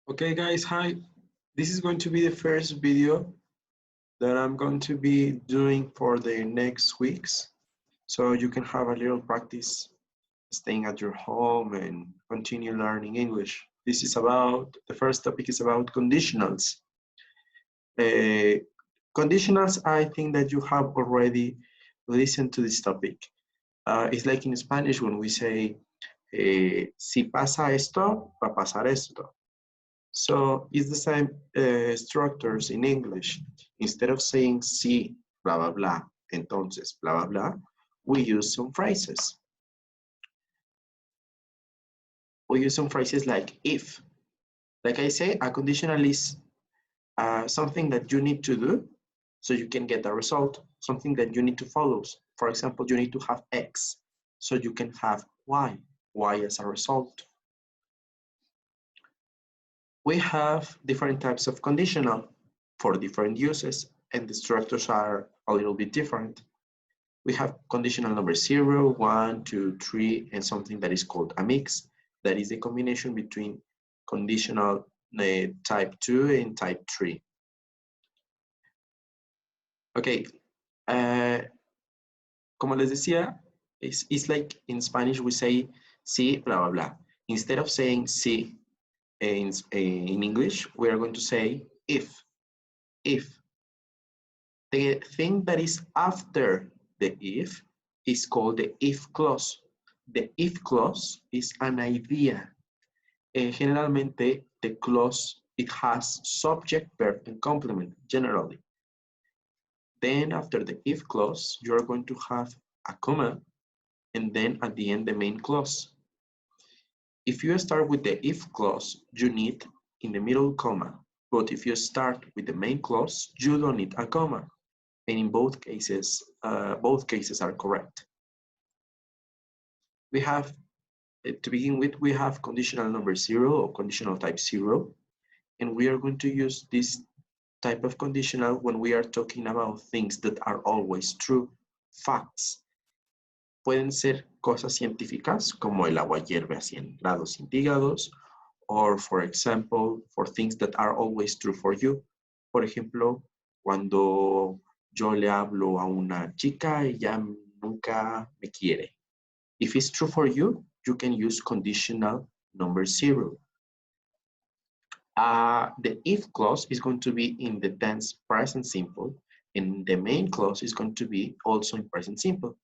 Okay guys, hi. This is going to be the first video that I'm going to be doing for the next weeks. So you can have a little practice staying at your home and continue learning English. The first topic is about conditionals. Uh, Conditionals, I think that you have already listened to this topic. It's like in Spanish when we say, si pasa esto, va a pasar esto. So it's the same structures in English. Instead of saying si, blah, blah, blah, entonces, blah, blah, blah, we use some phrases. We use some phrases like if. Like I say, a conditional is something that you need to do so you can get a result, something that you need to follow. For example, you need to have X so you can have Y as a result. We have different types of conditional for different uses, and the structures are a little bit different. We have conditional number 0, 1, 2, 3, and something that is called a mix. That is the combination between conditional type 2 and type 3. Okay, como les decía, it's like in Spanish we say sí, blah, blah, blah. Instead of saying sí in English, we are going to say if. The thing that is after the if is called the if clause. The if clause is an idea. Generalmente, the clause, it has subject, verb, and complement, generally. Then after the if clause, you're going to have a comma, and then at the end, the main clause. If you start with the if clause, you need in the middle comma. But if you start with the main clause, you don't need a comma. And in both cases are correct. We have, to begin with, we have conditional number 0 or conditional type 0. And we are going to use this type of conditional when we are talking about things that are always true, facts. Pueden ser cosas científicas, como el agua hierve a 100 grados centígrados, or for example, for things that are always true for you. Por ejemplo, cuando yo le hablo a una chica, ella nunca me quiere. If it's true for you, you can use conditional number 0. The if clause is going to be in the tense present simple, and the main clause is going to be also in present simple.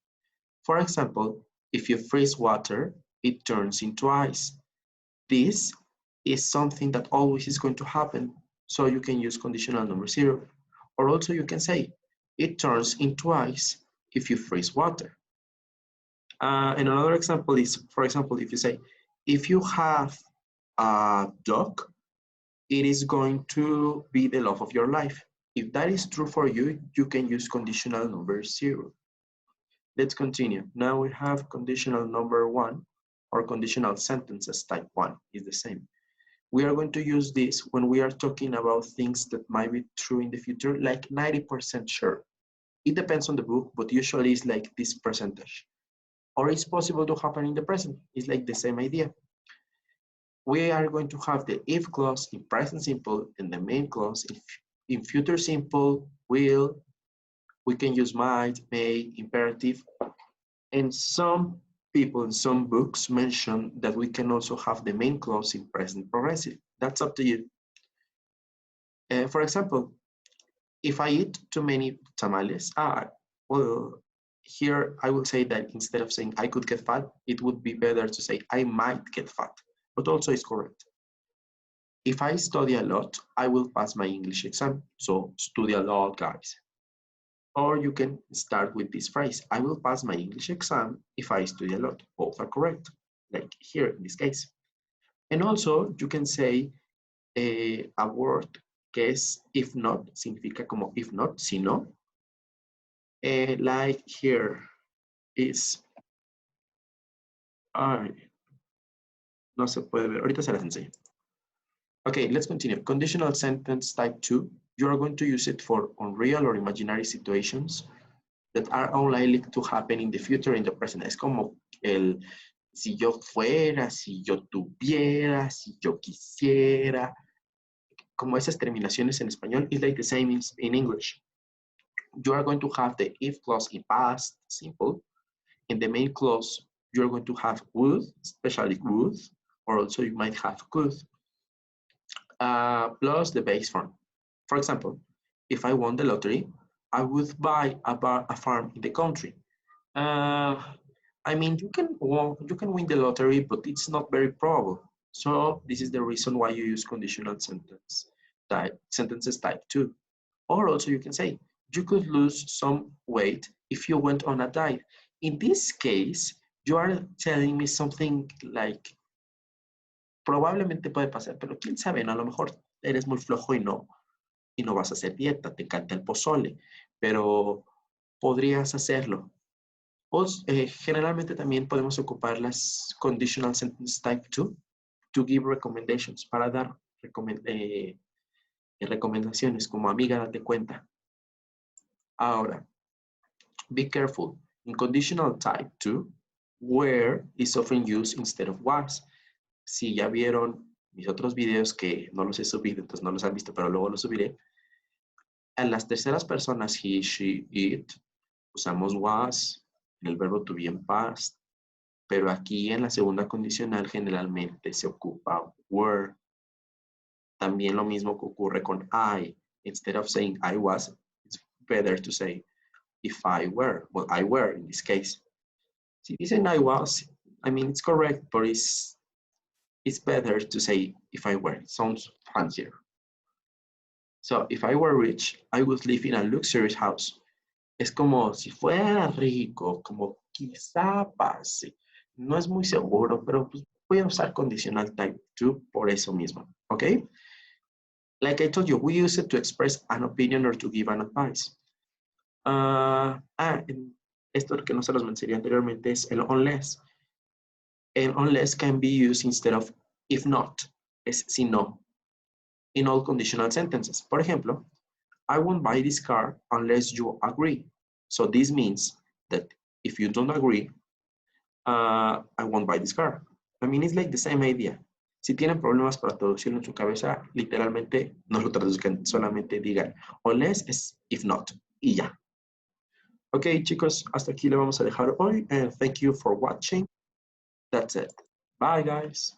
For example, if you freeze water, it turns into ice. This is something that always is going to happen, so you can use conditional number 0. Or also you can say, it turns into ice if you freeze water. And another example is, for example, if you say, if you have a dog, it is going to be the love of your life. If that is true for you, you can use conditional number 0. Let's continue. Now we have conditional number 1, or conditional sentences type 1 is the same. We are going to use this when we are talking about things that might be true in the future, like 90% sure. It depends on the book, but usually it's like this percentage. Or it's possible to happen in the present. It's like the same idea. We are going to have the if clause in present simple and the main clause in future simple, will. We can use might, may, imperative. And some people in some books mention that we can also have the main clause in present progressive. That's up to you. For example, if I eat too many tamales, well, here I will say that instead of saying I could get fat, it would be better to say I might get fat, but also it's correct. If I study a lot, I will pass my English exam. So study a lot, guys. Or you can start with this phrase, I will pass my English exam if I study a lot. Both are correct, like here in this case. And also you can say a word que es if not, significa como if not, si no. Like here is, no se puede ver, ahorita se las enseño. Okay, let's continue. Conditional sentence type 2, you are going to use it for unreal or imaginary situations that are unlikely to happen in the future, in the present. Es como el si yo fuera, si yo tuviera, si yo quisiera. como esas terminaciones en español, is like the same in English. You are going to have the if clause in past simple. In the main clause, you're going to have would, especially would, or also you might have could, plus the base form. For example, if I won the lottery, I would buy a farm in the country. Uh, I mean, you can win the lottery, but it's not very probable. So this is the reason why you use conditional sentences type 2. Or also you can say, you could lose some weight if you went on a diet. In this case, you are telling me something like, probablemente puede pasar, pero quién sabe, ¿no? A lo mejor eres muy flojo y no vas a hacer dieta, te encanta el pozole, pero podrías hacerlo. O generalmente también podemos ocupar las conditional sentence type 2 to give recommendations, para dar recomendaciones, como amiga, date cuenta. Ahora, be careful. In conditional type 2, where is often used instead of was. Si ya vieron mis otros videos que no los he subido, entonces no los han visto, pero luego los subiré. En las terceras personas, he, she, it, usamos was en el verbo to be en past, pero aquí en la segunda condicional generalmente se ocupa were. También lo mismo que ocurre con I. Instead of saying I was, it's better to say if I were. Well, I were in this case. Si dicen I was, I mean, it's correct, but it's better to say if I were. It sounds fancier. So, if I were rich, I would live in a luxurious house. Es como si fuera rico, como quizá pase. No es muy seguro, pero pues voy a usar conditional type 2 por eso mismo, ¿ok? Like I told you, we use it to express an opinion or to give an advice. Esto que no se los mencioné anteriormente es el unless. El unless can be used instead of if not, es si no, in all conditional sentences. Por ejemplo, I won't buy this car unless you agree. So this means that if you don't agree, I won't buy this car. I mean, it's like the same idea. Si tienen problemas para traducirlo en su cabeza, literalmente no lo traduzcan, solamente digan unless es if not, y ya. Ok, chicos, hasta aquí le vamos a dejar hoy. And thank you for watching. That's it. Bye, guys.